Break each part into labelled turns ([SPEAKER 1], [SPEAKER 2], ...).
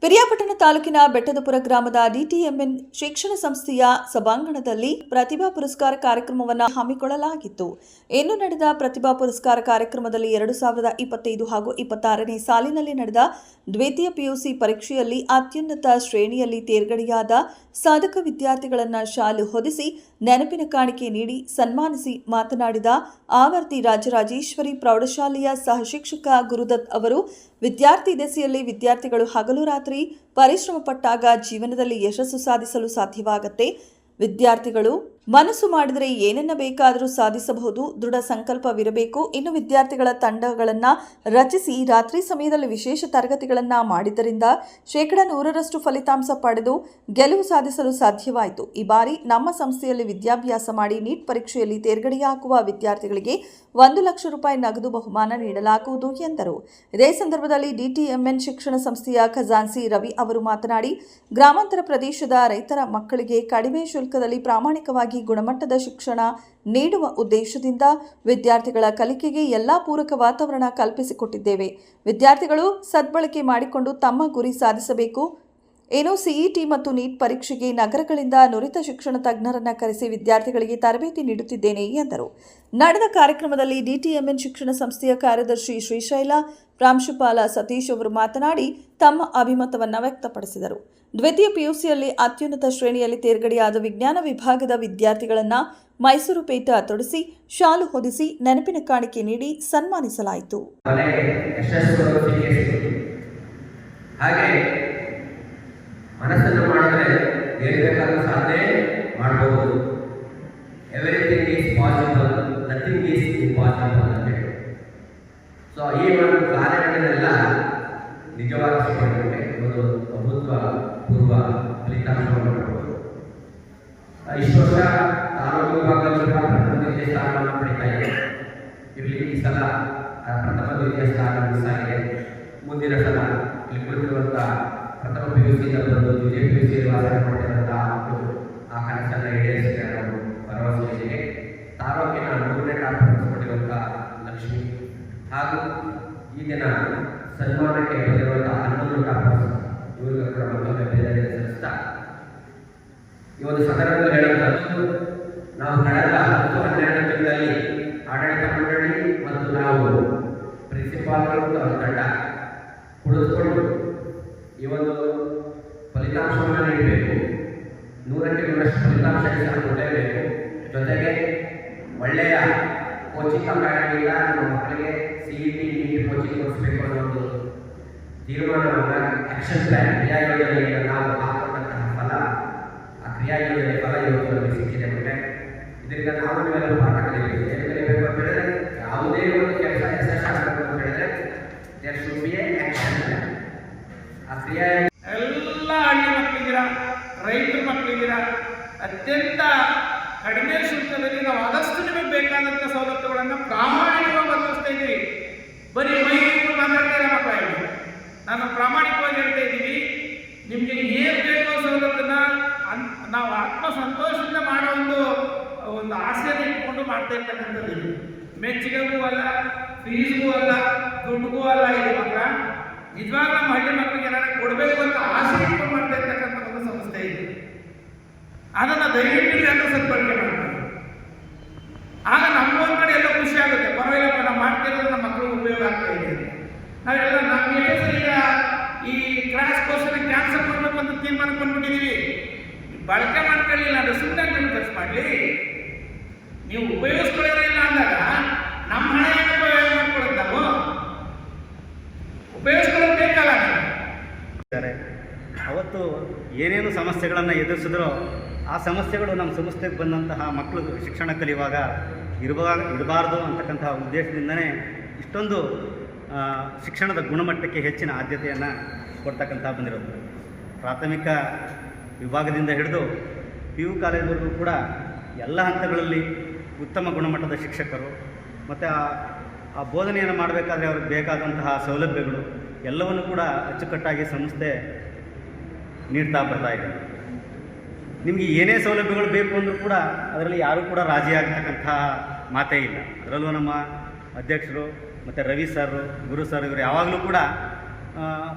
[SPEAKER 1] ಪಿರಿಯಾಪಟ್ಟಣ ತಾಲೂಕಿನ ಬೆಟ್ಟದಪುರ ಗ್ರಾಮದ ಡಿಟಿಎಂಎನ್ ಶಿಕ್ಷಣ ಸಂಸ್ಥೆಯ ಸಭಾಂಗಣದಲ್ಲಿ ಪ್ರತಿಭಾ ಪುರಸ್ಕಾರ ಕಾರ್ಯಕ್ರಮವನ್ನು ಹಮ್ಮಿಕೊಳ್ಳಲಾಗಿತ್ತು. ಇನ್ನು ನಡೆದ ಪ್ರತಿಭಾ ಪುರಸ್ಕಾರ ಕಾರ್ಯಕ್ರಮದಲ್ಲಿ 2025 ಹಾಗೂ 26ನೇ ಸಾಲಿನಲ್ಲಿ ನಡೆದ ದ್ವಿತೀಯ ಪಿಯುಸಿ ಪರೀಕ್ಷೆಯಲ್ಲಿ ಅತ್ಯುನ್ನತ ಶ್ರೇಣಿಯಲ್ಲಿ ತೇರ್ಗಡೆಯಾದ ಸಾಧಕ ವಿದ್ಯಾರ್ಥಿಗಳನ್ನು ಶಾಲು ಹೊದಿಸಿ ನೆನಪಿನ ಕಾಣಿಕೆ ನೀಡಿ ಸನ್ಮಾನಿಸಿ ಮಾತನಾಡಿದ ಆವರ್ತಿ ರಾಜರಾಜೇಶ್ವರಿ ಪ್ರೌಢಶಾಲೆಯ ಸಹ ಶಿಕ್ಷಕ ಗುರುದತ್ ಅವರು, ವಿದ್ಯಾರ್ಥಿ ದೆಸೆಯಲ್ಲಿ ವಿದ್ಯಾರ್ಥಿಗಳು ಹಗಲು ರಾತ್ರಿ ಪರಿಶ್ರಮ ಪಟ್ಟಾಗ ಜೀವನದಲ್ಲಿ ಯಶಸ್ಸು ಸಾಧಿಸಲು ಸಾಧ್ಯವಾಗುತ್ತೆ. ವಿದ್ಯಾರ್ಥಿಗಳು ಮನಸ್ಸು ಮಾಡಿದರೆ ಏನನ್ನ ಬೇಕಾದರೂ ಸಾಧಿಸಬಹುದು. ದೃಢ ಸಂಕಲ್ಪವಿರಬೇಕು. ಇನ್ನು ವಿದ್ಯಾರ್ಥಿಗಳ ತಂಡಗಳನ್ನು ರಚಿಸಿ ರಾತ್ರಿ ಸಮಯದಲ್ಲಿ ವಿಶೇಷ ತರಗತಿಗಳನ್ನು ಮಾಡಿದ್ದರಿಂದ 100% ಫಲಿತಾಂಶ ಪಡೆದು ಗೆಲುವು ಸಾಧಿಸಲು ಸಾಧ್ಯವಾಯಿತು. ಈ ಬಾರಿ ನಮ್ಮ ಸಂಸ್ಥೆಯಲ್ಲಿ ವಿದ್ಯಾಭ್ಯಾಸ ಮಾಡಿ ನೀಟ್ ಪರೀಕ್ಷೆಯಲ್ಲಿ ತೇರ್ಗಡೆಯಾಗುವ ವಿದ್ಯಾರ್ಥಿಗಳಿಗೆ 1 ಲಕ್ಷ ರೂಪಾಯಿ ನಗದು ಬಹುಮಾನ ನೀಡಲಾಗುವುದು ಎಂದರು. ಇದೇ ಸಂದರ್ಭದಲ್ಲಿ ಡಿಟಿಎಂಎನ್ ಶಿಕ್ಷಣ ಸಂಸ್ಥೆಯ ಖಜಾನ್ಸಿ ರವಿ ಅವರು ಮಾತನಾಡಿ, ಗ್ರಾಮಾಂತರ ಪ್ರದೇಶದ ರೈತರ ಮಕ್ಕಳಿಗೆ ಕಡಿಮೆ ಶುಲ್ಕದಲ್ಲಿ ಪ್ರಾಮಾಣಿಕವಾಗಿ ಗುಣಮಟ್ಟದ ಶಿಕ್ಷಣ ನೀಡುವ ಉದ್ದೇಶದಿಂದ ವಿದ್ಯಾರ್ಥಿಗಳ ಕಲಿಕೆಗೆ ಎಲ್ಲಾ ಪೂರಕ ವಾತಾವರಣ ಕಲ್ಪಿಸಿಕೊಟ್ಟಿದ್ದೇವೆ. ವಿದ್ಯಾರ್ಥಿಗಳು ಸದ್ಬಳಕೆ ಮಾಡಿಕೊಂಡು ತಮ್ಮ ಗುರಿ ಸಾಧಿಸಬೇಕು. ಸಿಇಟಿ ಮತ್ತು ನೀಟ್ ಪರೀಕ್ಷೆಗೆ ನಗರಗಳಿಂದ ನುರಿತ ಶಿಕ್ಷಣ ತಜ್ಞರನ್ನು ಕರೆಸಿ ವಿದ್ಯಾರ್ಥಿಗಳಿಗೆ ತರಬೇತಿ ನೀಡುತ್ತಿದ್ದೇನೆ ಎಂದರು. ನಡೆದ ಕಾರ್ಯಕ್ರಮದಲ್ಲಿ ಡಿಟಿಎಂಎನ್ ಶಿಕ್ಷಣ ಸಂಸ್ಥೆಯ ಕಾರ್ಯದರ್ಶಿ ಶ್ರೀಶೈಲ, ಪ್ರಾಂಶುಪಾಲ ಸತೀಶ್ ಅವರು ಮಾತನಾಡಿ ತಮ್ಮ ಅಭಿಮತವನ್ನು ವ್ಯಕ್ತಪಡಿಸಿದರು. ದ್ವಿತೀಯ ಪಿಯುಸಿಯಲ್ಲಿ ಅತ್ಯುನ್ನತ ಶ್ರೇಣಿಯಲ್ಲಿ ತೇರ್ಗಡೆಯಾದ ವಿಜ್ಞಾನ ವಿಭಾಗದ ವಿದ್ಯಾರ್ಥಿಗಳನ್ನು ಮೈಸೂರು ಪೇಟ ತೊಡಿಸಿ ಶಾಲು ಹೊದಿಸಿ ನೆನಪಿನ ಕಾಣಿಕೆ ನೀಡಿ ಸನ್ಮಾನಿಸಲಾಯಿತು.
[SPEAKER 2] ಮನಸ್ಸನ್ನು ಮಾಡಿದ್ರೆ ಏನು ಬೇಕಾದ್ರೂ ಸಾಧನೆ ಮಾಡಬಹುದು. Everything is possible, nothing is impossible ಅಂತ ಹೇಳಿ. ಸೊ ಈ ಒಂದು ಕಾರ್ಯಗಳನ್ನೆಲ್ಲ ನಿಜವಾಗಿ ಒಂದು ಅಭೂತಪೂರ್ವ ಫಲಿತಾಂಶವನ್ನು ಮಾಡಬಹುದು. ಇಷ್ಟು ವರ್ಷ ತಾಲೂಕು ವಿಭಾಗದಲ್ಲಿ ಪ್ರಥಮ ದ್ವಿತೀಯ ಸ್ಥಾನವನ್ನು ಪಡಿತಾ ಇದೆ. ಇಲ್ಲಿ ಈ ಸಲ ಪ್ರಥಮ ದ್ವಿತೀಯ ಸ್ಥಾನ ಮಿಸ್ ಆಗಿದೆ. ಮುಂದಿನ ಸಲ ಇಲ್ಲಿ ಕುಳಿತಿರುವಂತಹ ಪ್ರಥಮ ಪಿಯುಸಿಯಿಂದ ಬಂದು ದ್ವಿತೀಯ ಪಿಯುಸಿಯಲ್ಲಿ ವಾಸ ಮಾಡಿದಂತಹ ಮಕ್ಕಳು ಆ ಕನಸನ್ನು ಈಡೇರಿಸಿದ್ದಾರೆ ಅನ್ನೋ ಭರವಸೆ ಇದೆ. ತಾಲೂಕಿನ 3ನೇ ಟಾಪ್ ಪಡೆದುಕೊಂಡಿರುವಂತಹ ಲಕ್ಷ್ಮಿ ಹಾಗೂ ಈ ದಿನ ಸನ್ಮಾನಕ್ಕೆ ಬಂದಿರುವಂತಹ 11 ಟಾಪರ್ಸ್ ಇವರಿಗೂ ಕೂಡ ಮತ್ತೊಮ್ಮೆ ಬೇರೆ ಸಲ್ಲಿಸ್ತಾ ಈ ಒಂದು ಸಂದರ್ಭದಲ್ಲಿ ಹೇಳುವಂಥದ್ದು, ನಾವು ಕಳೆದ 10-12 ತಿಂಗಳಲ್ಲಿ ಆಡಳಿತ ಮಂಡಳಿ ಮತ್ತು ನಾವು ಪ್ರಿನ್ಸಿಪಾಲ್ಗಳು ಮತ್ತು ಅವರ ತಂಡ ಕುಳಿತುಕೊಂಡು ಈ ಒಂದು ಫಲಿತಾಂಶವನ್ನು ನೀಡಬೇಕು. 100ಕ್ಕೆ 100ರಷ್ಟು ಫಲಿತಾಂಶ ಕೊಡಲೇಬೇಕು. ಜೊತೆಗೆ ಒಳ್ಳೆಯ ಕೋಚಿಂಗ್ ಅಕಾಡೆಮಿಯಿಂದ ನಮ್ಮ ಮಕ್ಕಳಿಗೆ ಸಿಇಟಿ ನೀಟ್ ಕೋಚಿಂಗ್ ಕೊಡಿಸಬೇಕು ಅನ್ನೋ ಒಂದು ತೀರ್ಮಾನವನ್ನು ಆಕ್ಷನ್ ಪ್ಲಾನ್ ಕ್ರಿಯಾ ಯೋಜನೆಯಿಂದ ನಾವು ಹಾಕೊಂಡಂತಹ ಫಲ, ಆ ಕ್ರಿಯಾ ಯೋಜನೆ ಫಲ ಇವತ್ತು ನಮಗೆ ಸಿಕ್ಕಿದೆ. ಮತ್ತೆ ಇದರಿಂದ ನಾವು ನೀವೆಲ್ಲರೂ ಪಾಠ ಕಲಿಬೇಕು. ಏನು ಕಲಿಬೇಕು ಅಂತ ಹೇಳಿದ್ರೆ, ಯಾವುದೇ ಒಂದು ಕೆಲಸ ಯಶಸ್ಸಾಗಬೇಕು ಅಂತ ಹೇಳಿದ್ರೆ there should be a action plan. ಆ ಕ್ರಿಯಾ
[SPEAKER 3] ಎಲ್ಲ ಹಳ್ಳಿ ಮಕ್ಕಳಿದ್ದೀರಾ, ರೈತರ ಮಕ್ಕಳಿದ್ದೀರಾ, ಅತ್ಯಂತ ಕಡಿಮೆ ಶುಲ್ಕದಲ್ಲಿ ನಾವು ಆದಷ್ಟು ನಿಮಗೆ ಬೇಕಾದಂಥ ಸವಲತ್ತುಗಳನ್ನು ಪ್ರಾಮಾಣಿಕವಾಗಿ ಒದಗಿಸ್ತಾ ಇದ್ದೀವಿ. ಬರೀ ಮೈಸೂರು ಮಾತಾಡ್ತಾ ಇಲ್ಲ ಮಕ್ಕಳು, ನಾನು ಪ್ರಾಮಾಣಿಕವಾಗಿ ಹೇಳ್ತಾ ಇದ್ದೀವಿ. ನಿಮಗೆ ಏನು ಬೇಕೋ ಸವಲತ್ತನ್ನು ನಾವು ಆತ್ಮಸಂತೋಷದಿಂದ ಮಾಡೋ ಒಂದು ಆಸೆಯನ್ನು ಇಟ್ಕೊಂಡು ಮಾಡ್ತಾ ಇರ್ತಕ್ಕಂಥದ್ದು. ಮೆಚ್ಚುಗೆಗೂ ಅಲ್ಲ, ಫೀಸ್ಗೂ ಅಲ್ಲ, ದುಡ್ಡುಗೂ ಅಲ್ಲ. ಇದು ಮಾತ್ರ ನಿಜವಾಗ ನಮ್ಮ ಹಳ್ಳಿ ಮಕ್ಕಳಿಗೆ ಏನಾದ್ರು ಕೊಡಬೇಕು ಅಂತ ಆಸೆ ಇಟ್ಕೊಂಡು ಮಾಡ್ತಾ ಇರ್ತಕ್ಕಂಥ ಒಂದು ಸಂಸ್ಥೆ ಇದೆ. ಅದನ್ನು ದಯವಿಟ್ಟು ಎಲ್ಲರೂ ಸದ್ಬಳಕೆ ಮಾಡ್ತಾರೆ. ಆಗ ನಮಗೊಂದು ಕಡೆ ಎಲ್ಲ ಖುಷಿ ಆಗುತ್ತೆ. ಪರವಾಗಿಲ್ಲಪ್ಪ, ನಾವು ಮಾಡ್ತಿರೋದು ನಮ್ಮ ಮಕ್ಕಳಿಗೆ ಉಪಯೋಗ ಆಗ್ತಾ ಇದೆ. ನಾವೆಲ್ಲ ನಮ್ಮ ಈಗ ಈ ಕ್ರಾಶ್ ಕೋರ್ಸನ್ನು ಕ್ಯಾನ್ಸಲ್ ಮಾಡಬೇಕು ಅಂತ ತೀರ್ಮಾನಕ್ಕೆ ಬಂದ್ಬಿಟ್ಟಿದ್ದೀವಿ. ಬಳಕೆ ಮಾಡ್ಕೊಳ್ಳಿಲ್ಲ ಅಂದರೆ ಸುಮ್ಮನೆ ಖರ್ಚು ಮಾಡಲಿ. ನೀವು ಉಪಯೋಗಿಸ್ಕೊಳ್ಳೋದೇ ಇಲ್ಲ ಅಂದಾಗ ನಮ್ಮ ಹಣ ಏನು ಉಪಯೋಗ ಮಾಡ್ಕೊಳ್ಳೋದು? ನಾವು ಉಪಯೋಗಿಸ್ಕೊಳ್ಳೋದು ಬೇಕಲ್ಲ.
[SPEAKER 4] ಅವತ್ತು ಏನೇನು ಸಮಸ್ಯೆಗಳನ್ನು ಎದುರಿಸಿದ್ರೋ ಆ ಸಮಸ್ಯೆಗಳು ನಮ್ಮ ಸಂಸ್ಥೆಗೆ ಬಂದಂತಹ ಮಕ್ಕಳು ಶಿಕ್ಷಣ ಕಲಿಯುವಾಗ ಇರಬಾರ್ದು ಅಂತಕ್ಕಂತಹ ಉದ್ದೇಶದಿಂದನೇ ಇಷ್ಟೊಂದು ಶಿಕ್ಷಣದ ಗುಣಮಟ್ಟಕ್ಕೆ ಹೆಚ್ಚಿನ ಆದ್ಯತೆಯನ್ನು ಕೊಡ್ತಕ್ಕಂಥ ಬಂದಿರೋದು. ಪ್ರಾಥಮಿಕ ವಿಭಾಗದಿಂದ ಹಿಡಿದು PU ಕಾಲೇಜ್ವರೆಗೂ ಕೂಡ ಎಲ್ಲ ಹಂತಗಳಲ್ಲಿ ಉತ್ತಮ ಗುಣಮಟ್ಟದ ಶಿಕ್ಷಕರು ಮತ್ತು ಆ ಬೋಧನೆಯನ್ನು ಮಾಡಬೇಕಾದ್ರೆ ಅವ್ರಿಗೆ ಬೇಕಾದಂತಹ ಸೌಲಭ್ಯಗಳು ಎಲ್ಲವನ್ನು ಕೂಡ ಅಚ್ಚುಕಟ್ಟಾಗಿ ಸಂಸ್ಥೆ ನೀಡ್ತಾ ಬರ್ತಾ ಇದೆ. ನಿಮಗೆ ಏನೇ ಸೌಲಭ್ಯಗಳು ಬೇಕು ಅಂದರೂ ಕೂಡ ಅದರಲ್ಲಿ ಯಾರೂ ಕೂಡ ರಾಜಿ ಆಗ್ತಕ್ಕಂಥ ಮಾತೇ ಇಲ್ಲ. ಅದರಲ್ಲೂ ನಮ್ಮ ಅಧ್ಯಕ್ಷರು ಮತ್ತು ರವಿ ಸರ್, ಗುರು ಸರ್ ಇವರು ಯಾವಾಗಲೂ ಕೂಡ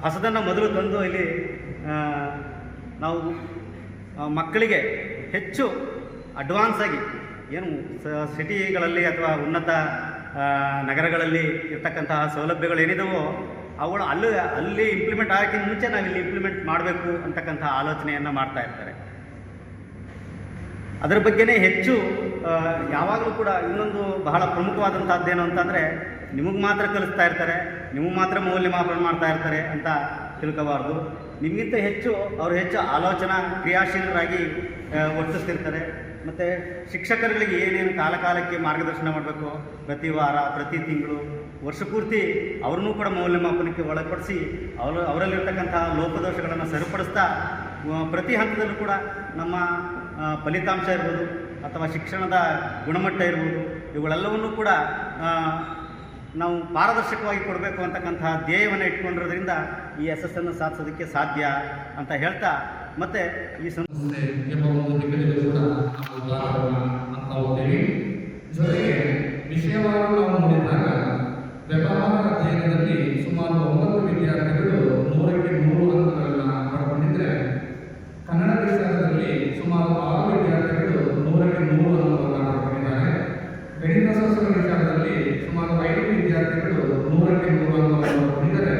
[SPEAKER 4] ಹೊಸದನ್ನು ಮೊದಲು ತಂದು ಇಲ್ಲಿ ನಾವು ಮಕ್ಕಳಿಗೆ ಹೆಚ್ಚು ಅಡ್ವಾನ್ಸ್ ಆಗಿ ಏನು ಸಿಟಿಗಳಲ್ಲಿ ಅಥವಾ ಉನ್ನತ ನಗರಗಳಲ್ಲಿ ಇರ್ತಕ್ಕಂತಹ ಸೌಲಭ್ಯಗಳೇನಿದವೋ ಅವುಗಳು ಅಲ್ಲಿ ಇಂಪ್ಲಿಮೆಂಟ್ ಆಗೋಕ್ಕಿಂತ ಮುಂಚೆ ನಾವು ಇಲ್ಲಿ ಇಂಪ್ಲಿಮೆಂಟ್ ಮಾಡಬೇಕು ಅಂತಕ್ಕಂಥ ಆಲೋಚನೆಯನ್ನು ಮಾಡ್ತಾ ಇರ್ತಾರೆ. ಅದರ ಬಗ್ಗೆನೇ ಹೆಚ್ಚು ಯಾವಾಗಲೂ ಕೂಡ ಇನ್ನೊಂದು ಬಹಳ ಪ್ರಮುಖವಾದಂಥದ್ದೇನು ಅಂತಂದರೆ, ನಿಮಗೆ ಮಾತ್ರ ಕಲಿಸ್ತಾ ಇರ್ತಾರೆ, ನಿಮಗೆ ಮಾತ್ರ ಮೌಲ್ಯಮಾಪನ ಮಾಡ್ತಾ ಇರ್ತಾರೆ ಅಂತ ತಿಳ್ಕೋಬಾರ್ದು. ನಿಮಗಿಂತ ಹೆಚ್ಚು ಅವರು ಹೆಚ್ಚು ಆಲೋಚನಾ ಕ್ರಿಯಾಶೀಲರಾಗಿ ವರ್ತಿಸ್ತಿರ್ತಾರೆ. ಮತ್ತು ಶಿಕ್ಷಕರುಗಳಿಗೆ ಏನೇನು ಕಾಲಕಾಲಕ್ಕೆ ಮಾರ್ಗದರ್ಶನ ಮಾಡಬೇಕು, ಪ್ರತಿ ವಾರ, ಪ್ರತಿ ತಿಂಗಳು, ವರ್ಷಪೂರ್ತಿ ಅವ್ರನ್ನೂ ಕೂಡ ಮೌಲ್ಯಮಾಪನಕ್ಕೆ ಒಳಪಡಿಸಿ ಅವರಲ್ಲಿರ್ತಕ್ಕಂಥ ಲೋಪದೋಷಗಳನ್ನು ಸರಿಪಡಿಸ್ತಾ ಪ್ರತಿ ಹಂತದಲ್ಲೂ ಕೂಡ ನಮ್ಮ ಫಲಿತಾಂಶ ಇರ್ಬೋದು ಅಥವಾ ಶಿಕ್ಷಣದ ಗುಣಮಟ್ಟ ಇರ್ಬೋದು, ಇವುಗಳೆಲ್ಲವನ್ನೂ ಕೂಡ ನಾವು ಪಾರದರ್ಶಕವಾಗಿ ಕೊಡಬೇಕು ಅಂತಕ್ಕಂಥ ಧ್ಯೇಯವನ್ನು ಇಟ್ಕೊಂಡಿರೋದ್ರಿಂದ ಈ ಯಶಸ್ಸನ್ನು ಸಾಧಿಸೋದಕ್ಕೆ ಸಾಧ್ಯ ಅಂತ ಹೇಳ್ತಾ, ಮತ್ತು ಈ
[SPEAKER 5] ಸಂಸ್ಥೆ ಎಂಬ ಒಂದು ನಿಗದಿಗೂ ಕೂಡ ನಾವು ಉದಾಹರಣೆ ಅಂತ ಹೋಗ್ತೀವಿ. ಜೊತೆಗೆ ವಿಷಯವನ್ನು ನಾವು ನೋಡಿದಾಗ ವ್ಯವಹಾರ ಅಧ್ಯಯನದಲ್ಲಿ ಸುಮಾರು 9 ವಿದ್ಯಾರ್ಥಿಗಳು 100ಕ್ಕೆ 100 ಅಂಕಗಳನ್ನು ಪಡ್ಕೊಂಡಿದ್ರೆ, ಕನ್ನಡ ವಿಷಯದಲ್ಲಿ ಸುಮಾರು 6 ವಿದ್ಯಾರ್ಥಿಗಳು 100ಕ್ಕೆ 100 ಅಂಕಗಳನ್ನು ಪಡ್ಕೊಂಡಿದ್ದಾರೆ. ಗಣಿತ ಶಾಸ್ತ್ರ ವಿಚಾರದಲ್ಲಿ ಸುಮಾರು 5 ವಿದ್ಯಾರ್ಥಿಗಳು 100ಕ್ಕೆ 100 ಅಂಕಗಳನ್ನು ಪಡ್ಕೊಂಡಿದ್ದಾರೆ.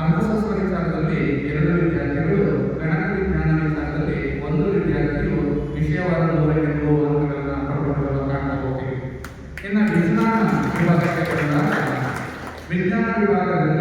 [SPEAKER 5] ಅರ್ಥಶಾಸ್ತ್ರ ವಿಚಾರದಲ್ಲಿ 2 ವಿದ್ಯಾರ್ಥಿಗಳು, ಗಣಕ ವಿಜ್ಞಾನ ವಿಚಾರದಲ್ಲಿ 1 ವಿದ್ಯಾರ್ಥಿಯು ವಿಷಯವಾದ 100ಕ್ಕೆ 100 ಅಂಕಗಳನ್ನು ಪಡ್ಕೊಂಡಿರುವ ಕಾಣ್ತಾ ಹೋಗ್ತೀವಿ. ಇನ್ನು ವಿಜ್ಞಾನ ವಿಭಾಗಕ್ಕೆ ಬಂದಾಗ ವಿಜ್ಞಾನ ವಿಭಾಗದಲ್ಲಿ